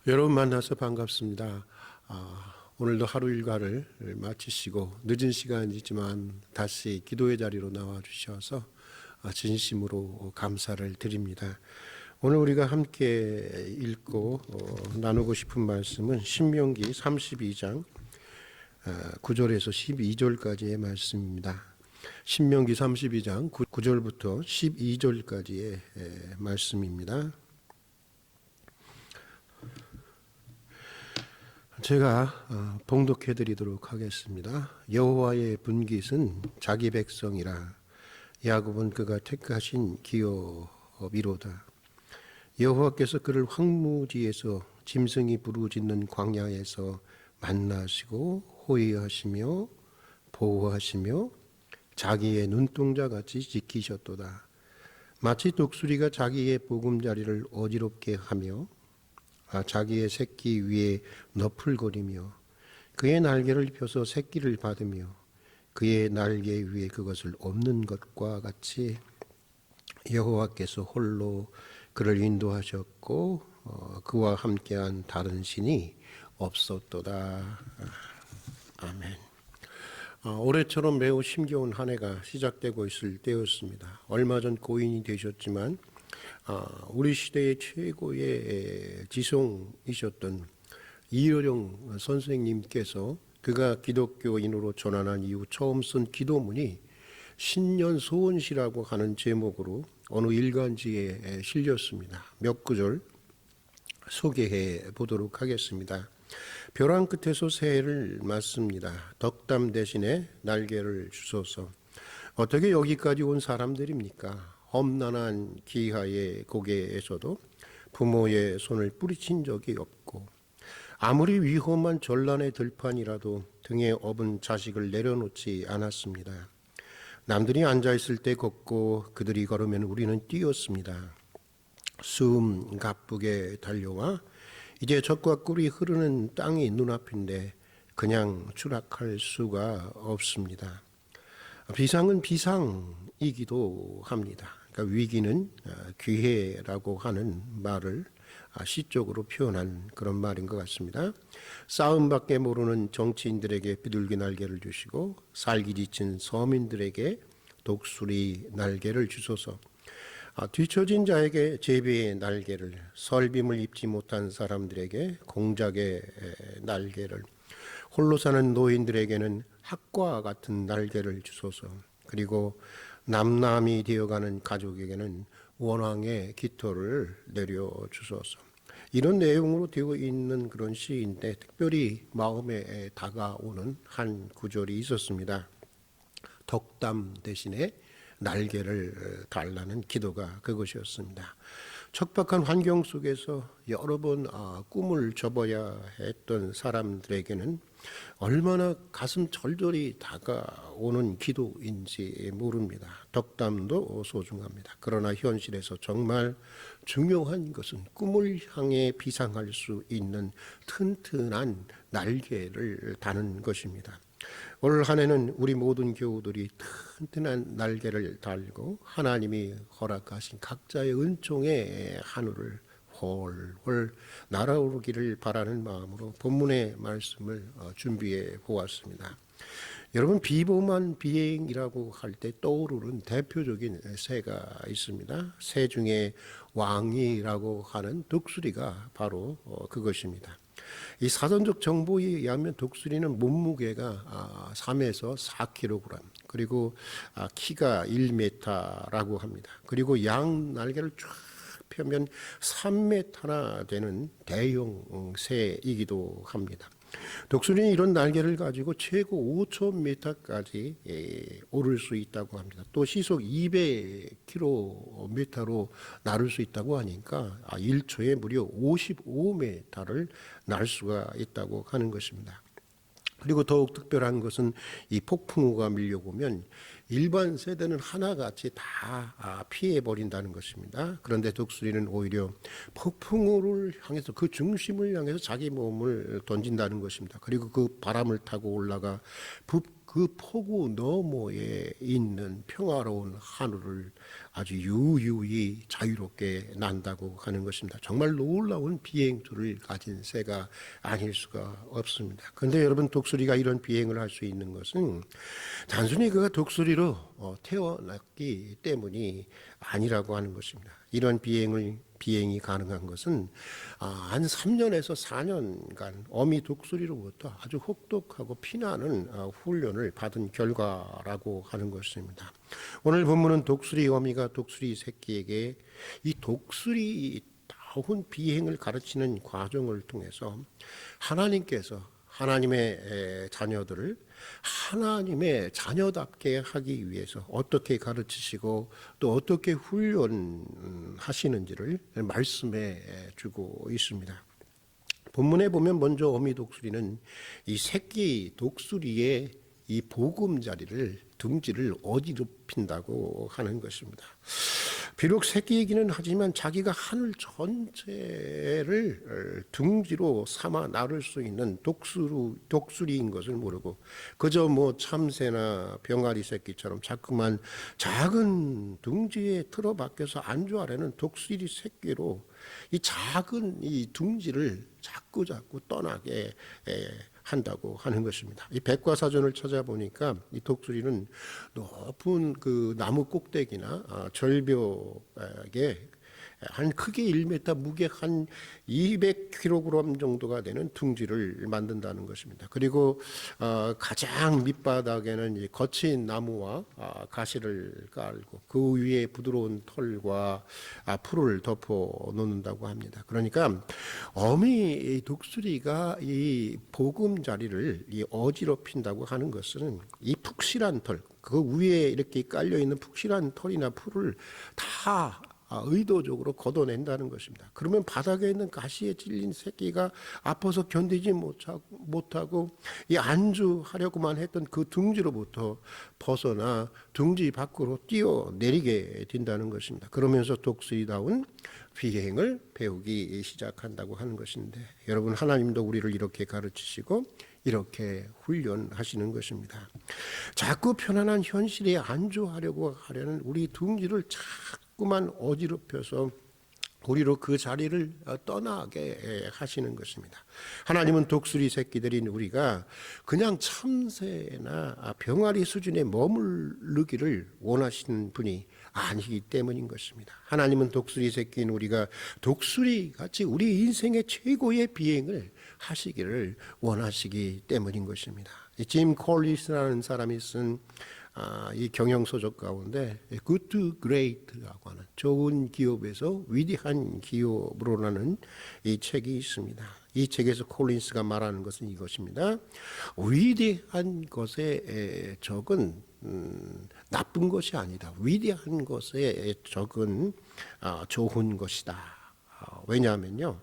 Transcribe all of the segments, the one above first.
여러분 만나서 반갑습니다. 오늘도 하루 일과를 마치시고 늦은 시간이지만 다시 기도의 자리로 나와 주셔서 진심으로 감사를 드립니다. 오늘 우리가 함께 읽고 나누고 싶은 말씀은 신명기 32장 9절에서 12절까지의 말씀입니다. 신명기 32장 9절부터 12절까지의 말씀입니다. 제가 봉독해 드리도록 하겠습니다. 여호와의 분깃은 자기 백성이라 야곱은 그가 택하신 기업이로다. 여호와께서 그를 황무지에서 짐승이 부르짖는 광야에서 만나시고 호위하시며 보호하시며 자기의 눈동자같이 지키셨도다. 마치 독수리가 자기의 보금자리를 어지럽게 하며 자기의 새끼 위에 너풀거리며 그의 날개를 펴서 새끼를 받으며 그의 날개 위에 그것을 엎는 것과 같이 여호와께서 홀로 그를 인도하셨고 그와 함께한 다른 신이 없었도다. 아멘. 올해처럼 매우 힘겨운 한 해가 시작되고 있을 때였습니다. 얼마 전 고인이 되셨지만 우리 시대의 최고의 지성이셨던 이효령 선생님께서 그가 기독교인으로 전환한 이후 처음 쓴 기도문이 신년 소원시라고 하는 제목으로 어느 일간지에 실렸습니다. 몇 구절 소개해 보도록 하겠습니다. 벼랑 끝에서 새해를 맞습니다. 덕담 대신에 날개를 주소서. 어떻게 여기까지 온 사람들입니까? 험난한 기하의 고개에서도 부모의 손을 뿌리친 적이 없고 아무리 위험한 전란의 들판이라도 등에 업은 자식을 내려놓지 않았습니다. 남들이 앉아있을 때 걷고 그들이 걸으면 우리는 뛰었습니다. 숨 가쁘게 달려와 이제 젖과 꿀이 흐르는 땅이 눈앞인데 그냥 추락할 수가 없습니다. 비상은 비상이기도 합니다. 그러니까 위기는 기회라고 하는 말을 시적으로 표현한 그런 말인 것 같습니다. 싸움밖에 모르는 정치인들에게 비둘기 날개를 주시고 살기 지친 서민들에게 독수리 날개를 주소서. 뒤처진 자에게 제비의 날개를, 설빔을 입지 못한 사람들에게 공작의 날개를, 홀로 사는 노인들에게는 학과 같은 날개를 주소서. 그리고 남남이 되어가는 가족에게는 원왕의 깃털을 내려주소서. 이런 내용으로 되어 있는 그런 시인데 특별히 마음에 다가오는 한 구절이 있었습니다. 덕담 대신에 날개를 달라는 기도가 그것이었습니다. 척박한 환경 속에서 여러 번 꿈을 접어야 했던 사람들에게는 얼마나 가슴 절절히 다가오는 기도인지 모릅니다. 덕담도 소중합니다. 그러나 현실에서 정말 중요한 것은 꿈을 향해 비상할 수 있는 튼튼한 날개를 다는 것입니다. 올 한 해는 우리 모든 교우들이 튼튼한 날개를 달고 하나님이 허락하신 각자의 은총의 하늘을 훨훨 날아오르기를 바라는 마음으로 본문의 말씀을 준비해 보았습니다. 여러분, 비범한 비행이라고 할 때 떠오르는 대표적인 새가 있습니다. 새 중에 왕이라고 하는 독수리가 바로 그것입니다. 이 사전적 정보에 의하면 독수리는 몸무게가 3에서 4kg, 그리고 키가 1m라고 합니다. 그리고 양 날개를 쫙 펴면 3m나 되는 대형 새이기도 합니다. 독수리는 이런 날개를 가지고 최고 5,000m까지 오를 수 있다고 합니다. 또 시속 200km로 나를 수 있다고 하니까 1초에 무려 55m를 날 수가 있다고 하는 것입니다. 그리고 더욱 특별한 것은 이 폭풍우가 밀려오면 일반 새들은 하나같이 다 피해버린다는 것입니다. 그런데 독수리는 오히려 폭풍우를 향해서 그 중심을 향해서 자기 몸을 던진다는 것입니다. 그리고 그 바람을 타고 올라가 그 폭우 너머에 있는 평화로운 하늘을 아주 유유히 자유롭게 난다고 하는 것입니다. 정말 놀라운 비행투를 가진 새가 아닐 수가 없습니다. 그런데 여러분, 독수리가 이런 비행을 할 수 있는 것은 단순히 그가 독수리로 태어났기 때문이 아니라고 하는 것입니다. 이런 비행이 가능한 것은 한 3년에서 4년간 어미 독수리로부터 아주 혹독하고 피나는 훈련을 받은 결과라고 하는 것입니다. 오늘 본문은 독수리 어미가 독수리 새끼에게 이 독수리 다운 비행을 가르치는 과정을 통해서 하나님께서 하나님의 자녀들을 하나님의 자녀답게 하기 위해서 어떻게 가르치시고 또 어떻게 훈련하시는지를 말씀해 주고 있습니다. 본문에 보면 먼저 어미 독수리는 이 새끼 독수리의 이 보금자리를 둥지를 어지럽힌다고 하는 것입니다. 비록 새끼이기는 하지만 자기가 하늘 전체를 둥지로 삼아 나를 수 있는 독수리인 것을 모르고 그저 참새나 병아리 새끼처럼 자꾸만 작은 둥지에 틀어박혀서 안주하려는 독수리 새끼로 이 작은 이 둥지를 자꾸 떠나게 한다고 하는 것입니다. 이 백과사전을 찾아보니까 이 독수리는 높은 그 나무 꼭대기나 절벽에 한 크기 1m, 무게 한 200kg 정도가 되는 둥지를 만든다는 것입니다. 그리고 가장 밑바닥에는 거친 나무와 가시를 깔고 그 위에 부드러운 털과 풀을 덮어 놓는다고 합니다. 그러니까 어미 독수리가 이 보금자리를 어지럽힌다고 하는 것은 이 푹실한 털, 그 위에 이렇게 깔려 있는 푹실한 털이나 풀을 다 의도적으로 걷어낸다는 것입니다. 그러면 바닥에 있는 가시에 찔린 새끼가 아파서 견디지 못하고 이 안주하려고만 했던 그 둥지로부터 벗어나 둥지 밖으로 뛰어내리게 된다는 것입니다. 그러면서 독수리다운 비행을 배우기 시작한다고 하는 것인데, 여러분, 하나님도 우리를 이렇게 가르치시고 이렇게 훈련하시는 것입니다. 자꾸 편안한 현실에 안주하려고 하려는 우리 둥지를 자꾸만 어지럽혀서 우리로 그 자리를 떠나게 하시는 것입니다. 하나님은 독수리 새끼들인 우리가 그냥 참새나 병아리 수준에 머무르기를 원하시는 분이 아니기 때문인 것입니다. 하나님은 독수리 새끼인 우리가 독수리같이 우리 인생의 최고의 비행을 하시기를 원하시기 때문인 것입니다. 짐 콜린스라는 사람이 쓴 이 경영서적 가운데 Good to Great라고 하는 좋은 기업에서 위대한 기업으로라는 이 책이 있습니다. 이 책에서 콜린스가 말하는 것은 이것입니다. 위대한 것의 적은 나쁜 것이 아니다. 위대한 것의 적은 좋은 것이다. 왜냐하면요,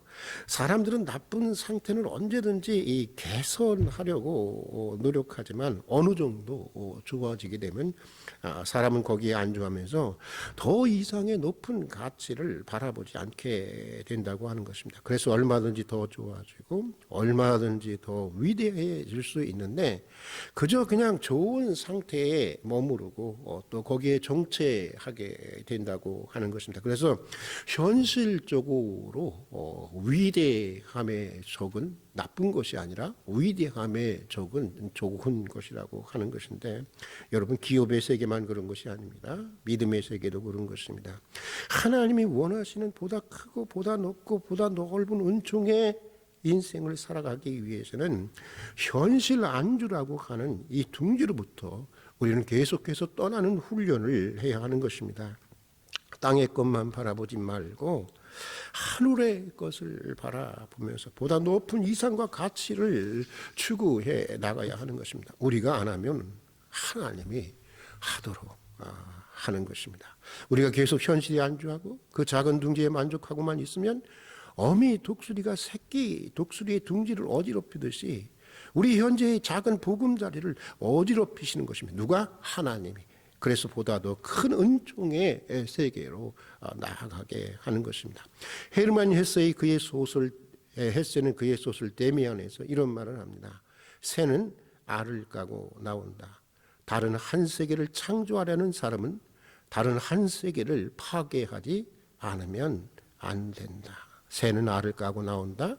사람들은 나쁜 상태는 언제든지 개선하려고 노력하지만 어느 정도 좋아지게 되면 사람은 거기에 안주하면서 더 이상의 높은 가치를 바라보지 않게 된다고 하는 것입니다. 그래서 얼마든지 더 좋아지고 얼마든지 더 위대해질 수 있는데 그저 그냥 좋은 상태에 머무르고 또 거기에 정체하게 된다고 하는 것입니다. 그래서 현실적으로 위대함의 적은 나쁜 것이 아니라 위대함의 적은 좋은 것이라고 하는 것인데, 여러분, 기업의 세계만 그런 것이 아닙니다. 믿음의 세계도 그런 것입니다. 하나님이 원하시는 보다 크고 보다 높고 보다 넓은 은총의 인생을 살아가기 위해서는 현실 안주라고 하는 이 둥지로부터 우리는 계속해서 떠나는 훈련을 해야 하는 것입니다. 땅의 것만 바라보지 말고 하늘의 것을 바라보면서 보다 높은 이상과 가치를 추구해 나가야 하는 것입니다. 우리가 안 하면 하나님이 하도록 하는 것입니다. 우리가 계속 현실에 안주하고 그 작은 둥지에 만족하고만 있으면 어미 독수리가 새끼 독수리의 둥지를 어지럽히듯이 우리 현재의 작은 보금자리를 어지럽히시는 것입니다. 누가? 하나님이. 그래서 보다 더 큰 은총의 세계로 나아가게 하는 것입니다. 헤르만 헤세는 그의 소설 데미안에서 이런 말을 합니다. 새는 알을 까고 나온다. 다른 한 세계를 창조하려는 사람은 다른 한 세계를 파괴하지 않으면 안 된다. 새는 알을 까고 나온다.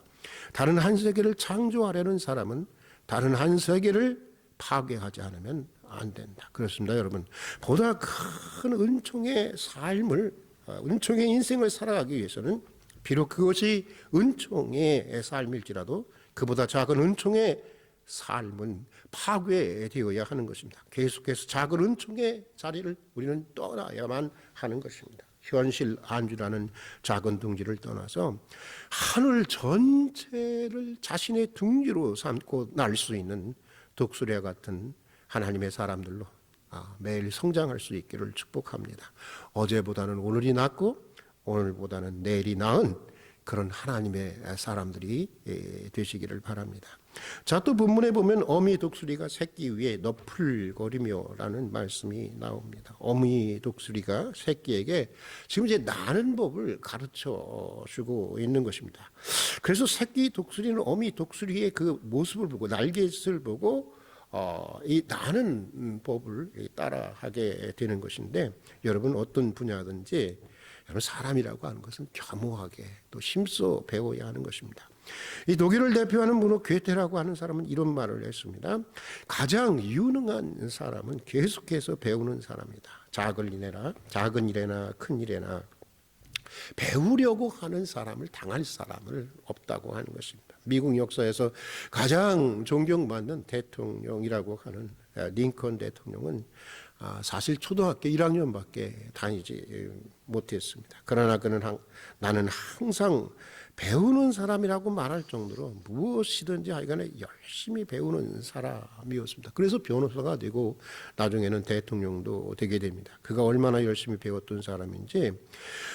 다른 한 세계를 창조하려는 사람은 다른 한 세계를 파괴하지 않으면 안 된다. 그렇습니다, 여러분. 보다 큰 은총의 삶을, 은총의 인생을 살아가기 위해서는 비록 그것이 은총의 삶일지라도 그보다 작은 은총의 삶은 파괴되어야 하는 것입니다. 계속해서 작은 은총의 자리를 우리는 떠나야만 하는 것입니다. 현실 안주라는 작은 둥지를 떠나서 하늘 전체를 자신의 둥지로 삼고 날 수 있는 독수리와 같은 하나님의 사람들로 매일 성장할 수 있기를 축복합니다. 어제보다는 오늘이 낫고 오늘보다는 내일이 나은 그런 하나님의 사람들이 되시기를 바랍니다. 자, 또 본문에 보면 어미 독수리가 새끼 위에 너풀거리며라는 말씀이 나옵니다. 어미 독수리가 새끼에게 지금 이제 나는 법을 가르쳐 주고 있는 것입니다. 그래서 새끼 독수리는 어미 독수리의 그 모습을 보고 날갯을 보고 이 나는 법을 따라하게 되는 것인데, 여러분 어떤 분야든지 여러분 사람이라고 하는 것은 겸허하게 또 힘써 배워야 하는 것입니다. 이 독일을 대표하는 문호 괴테라고 하는 사람은 이런 말을 했습니다. 가장 유능한 사람은 계속해서 배우는 사람이다. 작은 일에나 큰 일에나 배우려고 하는 사람을 당할 사람을 없다고 하는 것입니다. 미국 역사에서 가장 존경받는 대통령이라고 하는 링컨 대통령은 사실 초등학교 1학년밖에 다니지 못했습니다. 그러나 나는 항상 배우는 사람이라고 말할 정도로 무엇이든지 하여간에 열심히 배우는 사람이었습니다. 그래서 변호사가 되고 나중에는 대통령도 되게 됩니다. 그가 얼마나 열심히 배웠던 사람인지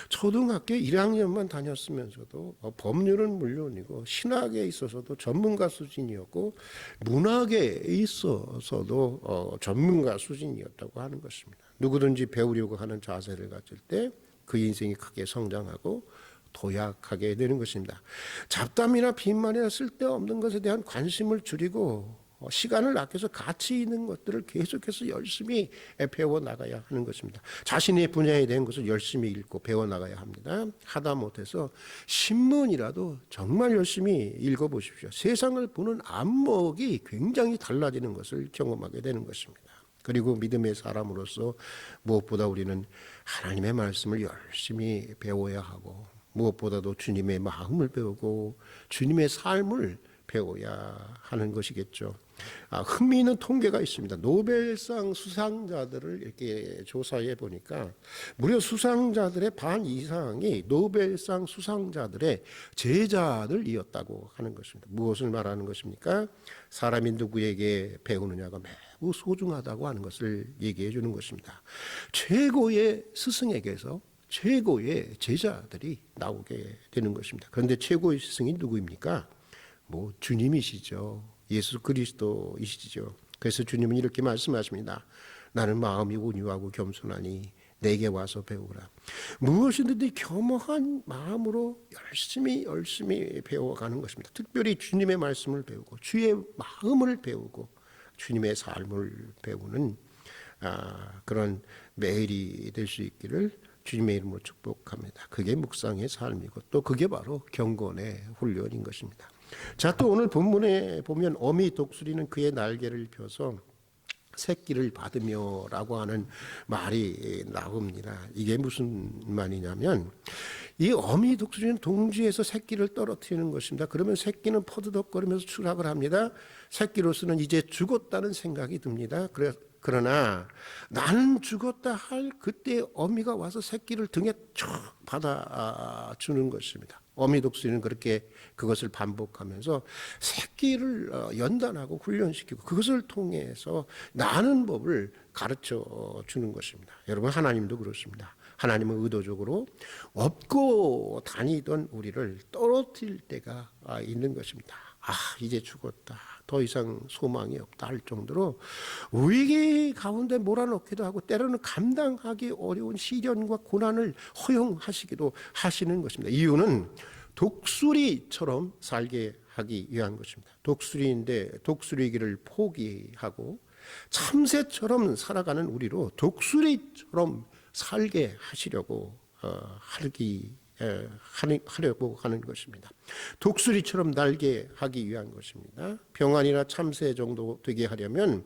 초등학교 1학년만 다녔으면서도 법률은 물론이고 신학에 있어서도 전문가 수준이었고 문학에 있어서도 전문가 수준이었다고 하는 것입니다. 누구든지 배우려고 하는 자세를 가질 때 그 인생이 크게 성장하고 도약하게 되는 것입니다. 잡담이나 빈말이나 쓸데없는 것에 대한 관심을 줄이고 시간을 아껴서 가치 있는 것들을 계속해서 열심히 배워나가야 하는 것입니다. 자신의 분야에 대한 것을 열심히 읽고 배워나가야 합니다. 하다 못해서 신문이라도 정말 열심히 읽어보십시오. 세상을 보는 안목이 굉장히 달라지는 것을 경험하게 되는 것입니다. 그리고 믿음의 사람으로서 무엇보다 우리는 하나님의 말씀을 열심히 배워야 하고 무엇보다도 주님의 마음을 배우고 주님의 삶을 배워야 하는 것이겠죠. 흥미있는 통계가 있습니다. 노벨상 수상자들을 이렇게 조사해 보니까 무려 수상자들의 반 이상이 노벨상 수상자들의 제자들이었다고 하는 것입니다. 무엇을 말하는 것입니까? 사람이 누구에게 배우느냐가 매우 소중하다고 하는 것을 얘기해 주는 것입니다. 최고의 스승에게서 최고의 제자들이 나오게 되는 것입니다. 그런데 최고의 스승이 누구입니까? 주님이시죠. 예수 그리스도이시죠. 그래서 주님은 이렇게 말씀하십니다. 나는 마음이 온유하고 겸손하니 내게 와서 배우라. 무엇이든지 겸허한 마음으로 열심히 배워가는 것입니다. 특별히 주님의 말씀을 배우고 주의 마음을 배우고 주님의 삶을 배우는 그런 매일이 될 수 있기를 주님의 이름으로 축복합니다. 그게 묵상의 삶이고 또 그게 바로 경건의 훈련인 것입니다. 자, 또 오늘 본문에 보면 어미 독수리는 그의 날개를 펴서 새끼를 받으며라고 하는 말이 나옵니다. 이게 무슨 말이냐면 이 어미 독수리는 동지에서 새끼를 떨어뜨리는 것입니다. 그러면 새끼는 퍼드덕거리면서 추락을 합니다. 새끼로서는 이제 죽었다는 생각이 듭니다. 그러나 나는 죽었다 할 그때 어미가 와서 새끼를 등에 쭉 받아주는 것입니다. 어미 독수리는 그렇게 그것을 반복하면서 새끼를 연단하고 훈련시키고 그것을 통해서 나는 법을 가르쳐 주는 것입니다. 여러분 하나님도 그렇습니다. 하나님은 의도적으로 업고 다니던 우리를 떨어뜨릴 때가 있는 것입니다. 이제 죽었다. 더 이상 소망이 없다 할 정도로 위기 가운데 몰아넣기도 하고 때로는 감당하기 어려운 시련과 고난을 허용하시기도 하시는 것입니다. 이유는 독수리처럼 살게 하기 위한 것입니다. 독수리인데 독수리기를 포기하고 참새처럼 살아가는 우리로 독수리처럼 살게 하시려고 하려고 하는 것입니다. 독수리처럼 날게 하기 위한 것입니다. 병환이나 참새 정도 되게 하려면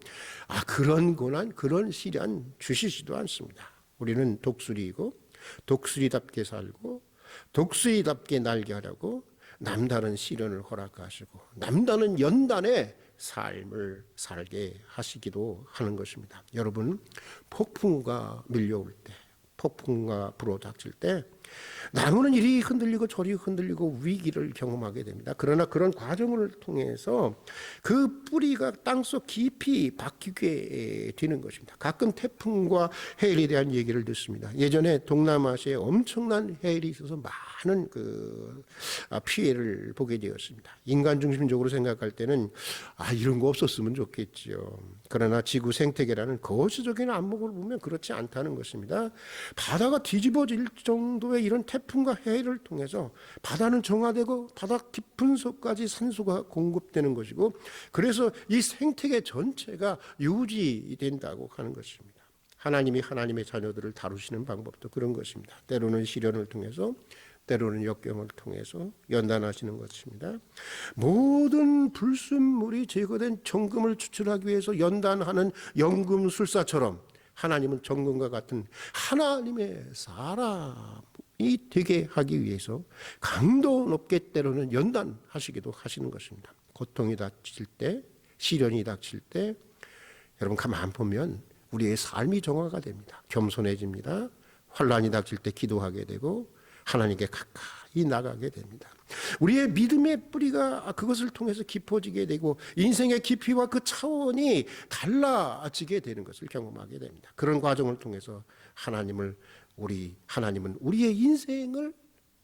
그런 고난, 그런 시련 주시지도 않습니다. 우리는 독수리이고 독수리답게 살고 독수리답게 날게 하려고 남다른 시련을 허락하시고 남다른 연단의 삶을 살게 하시기도 하는 것입니다. 여러분, 폭풍우가 밀려올 때, 폭풍우가 불어닥칠 때 나무는 이리 흔들리고 저리 흔들리고 위기를 경험하게 됩니다. 그러나 그런 과정을 통해서 그 뿌리가 땅속 깊이 박히게 되는 것입니다. 가끔 태풍과 해일에 대한 얘기를 듣습니다. 예전에 동남아시아에 엄청난 해일이 있어서 많은 피해를 보게 되었습니다. 인간 중심적으로 생각할 때는 이런 거 없었으면 좋겠지요. 그러나 지구 생태계라는 거시적인 안목을 보면 그렇지 않다는 것입니다. 바다가 뒤집어질 정도의 이런 태풍과 해일을 통해서 바다는 정화되고 바다 깊은 속까지 산소가 공급되는 것이고, 그래서 이 생태계 전체가 유지된다고 하는 것입니다. 하나님이 하나님의 자녀들을 다루시는 방법도 그런 것입니다. 때로는 시련을 통해서, 때로는 역경을 통해서 연단하시는 것입니다. 모든 불순물이 제거된 정금을 추출하기 위해서 연단하는 연금술사처럼 하나님은 정금과 같은 하나님의 사람이 되게 하기 위해서 강도 높게 때로는 연단하시기도 하시는 것입니다. 고통이 닥칠 때, 시련이 닥칠 때 여러분 가만 보면 우리의 삶이 정화가 됩니다. 겸손해집니다. 환난이 닥칠 때 기도하게 되고 하나님께 가까이 나가게 됩니다. 우리의 믿음의 뿌리가 그것을 통해서 깊어지게 되고 인생의 깊이와 그 차원이 달라지게 되는 것을 경험하게 됩니다. 그런 과정을 통해서 하나님은 우리의 인생을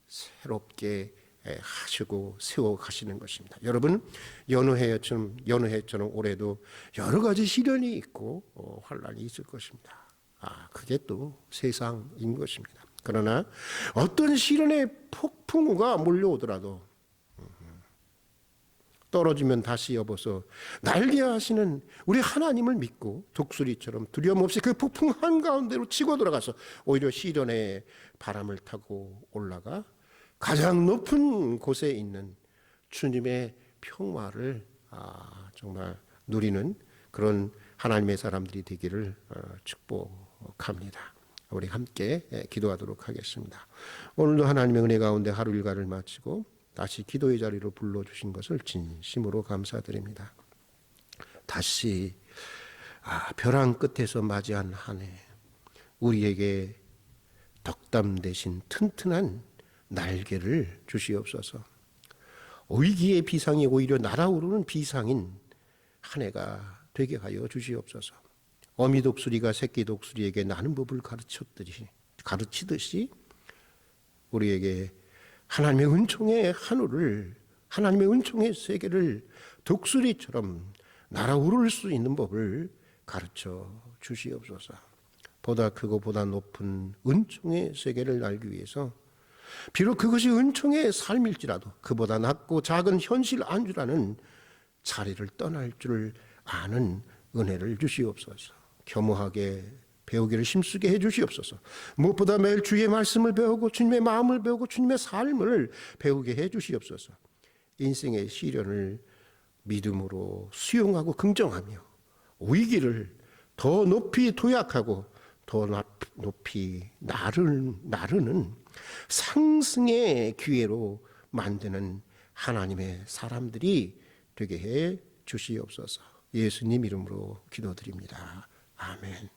새롭게 하시고 세워 가시는 것입니다. 여러분, 연휴해처럼 올해도 여러 가지 시련이 있고 환난이 있을 것입니다. 그게 또 세상인 것입니다. 그러나 어떤 시련의 폭풍우가 몰려오더라도 떨어지면 다시 여보서 날게 하시는 우리 하나님을 믿고 독수리처럼 두려움 없이 그 폭풍 한가운데로 치고 들어가서 오히려 시련의 바람을 타고 올라가 가장 높은 곳에 있는 주님의 평화를 정말 누리는 그런 하나님의 사람들이 되기를 축복합니다. 우리 함께 기도하도록 하겠습니다. 오늘도 하나님의 은혜 가운데 하루 일과를 마치고 다시 기도의 자리로 불러주신 것을 진심으로 감사드립니다. 다시 벼랑 끝에서 맞이한 한 해 우리에게 덕담 대신 튼튼한 날개를 주시옵소서. 위기의 비상이 오히려 날아오르는 비상인 한 해가 되게 하여 주시옵소서. 어미 독수리가 새끼 독수리에게 나는 법을 가르치듯이 우리에게 하나님의 은총의 하늘을, 하나님의 은총의 세계를 독수리처럼 날아오를 수 있는 법을 가르쳐 주시옵소서. 보다 크고 보다 높은 은총의 세계를 알기 위해서 비록 그것이 은총의 삶일지라도 그보다 낮고 작은 현실 안주라는 자리를 떠날 줄 아는 은혜를 주시옵소서. 겸허하게 배우기를 힘쓰게 해주시옵소서. 무엇보다 매일 주의 말씀을 배우고 주님의 마음을 배우고 주님의 삶을 배우게 해주시옵소서. 인생의 시련을 믿음으로 수용하고 긍정하며 위기를 더 높이 도약하고 더 높이 나르는 상승의 기회로 만드는 하나님의 사람들이 되게 해 주시옵소서. 예수님 이름으로 기도드립니다. 아멘.